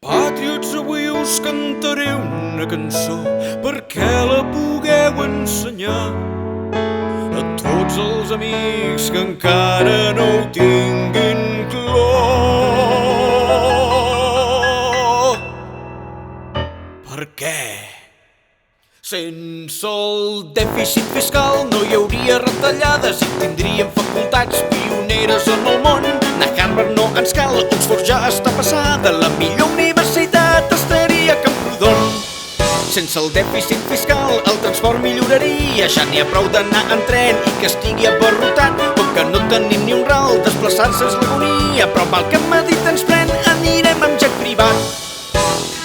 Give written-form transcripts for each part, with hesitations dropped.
Patriots, avui us cantaré una cançó perquè la pugueu ensenyar a tots els amics que encara no ho tinguin clar. Per què? Sense el dèficit fiscal no hi hauria retallades i tindríem facultats pioneres en el món. Anar a Harvard no ens cal, Oxford ja està passada, la millor universitat estaria a Camprodon. Sense el dèficit fiscal el transport milloraria, ja n'hi ha prou d'anar en tren i que estigui abarrotat. Com que no tenim ni un ral, desplaçar-se és l'agonia, però mal que Madrid ens pren, anirem amb jet privat.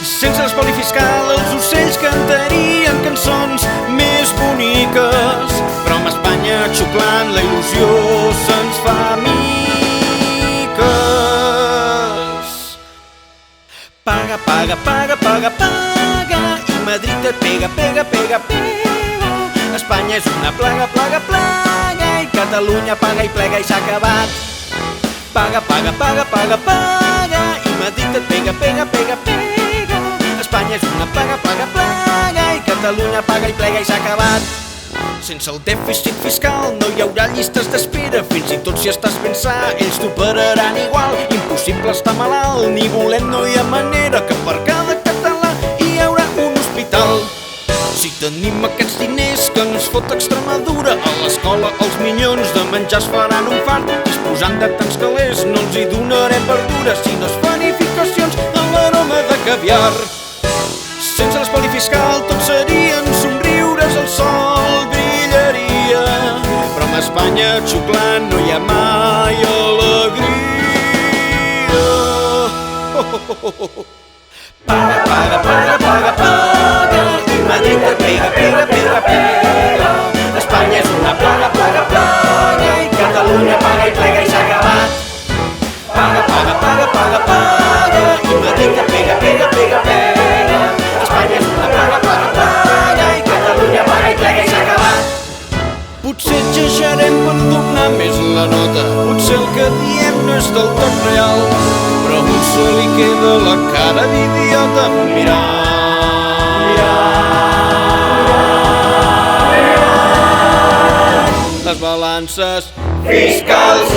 Sense l'espoli fiscal els ocells cantarien cançons més boniques, però amb Espanya xuclant la il·lusió se'ns fa miques. Paga, paga, paga, paga, paga, i Madrid et pega, pega, pega, pega. Espanya és una plaga, plaga, plaga, i Catalunya paga i plega i s'ha acabat. Paga, paga, paga, paga, paga, i Madrid et pega, pega, pega, pega. Espanya és una plaga, plaga, plaga, i Catalunya paga i plega i s'ha acabat. Sense el dèficit fiscal no hi haurà llistes d'espera, fins i tot si estàs ben sa, ells t'operaran igual. Impossible estar malalt, ni volem no hi ha manera que per cada català hi haurà un hospital. Si tenim aquests diners que ens fot Extremadura, a l'escola els minyons de menjar es faran un fart. Disposant de tants calés no els hi donarem verdures, sinó panificacions a l'aroma de caviar. Sense l'espoli fiscal tot serien somriures, el sol brillaria, però amb Espanya xuclant no hi ha mai alegria. Paga, paga, paga, paga, paga, i Madrid et pega, pega, pega, pega. Espanya és una plaga, plaga, plaga, i Catalunya paga i plega i s'ha acabat. Paga, paga, paga, paga, paga, i Madrid et pega, pega, pega, pega. Espanya és una plaga, plaga, plaga, i Catalunya paga i plega i s'ha acabat. Potser exagerem per donar més la nota, potser el que diem no és del tot real, però a un sol li queda la cara d'idiota mirant les balances fiscals.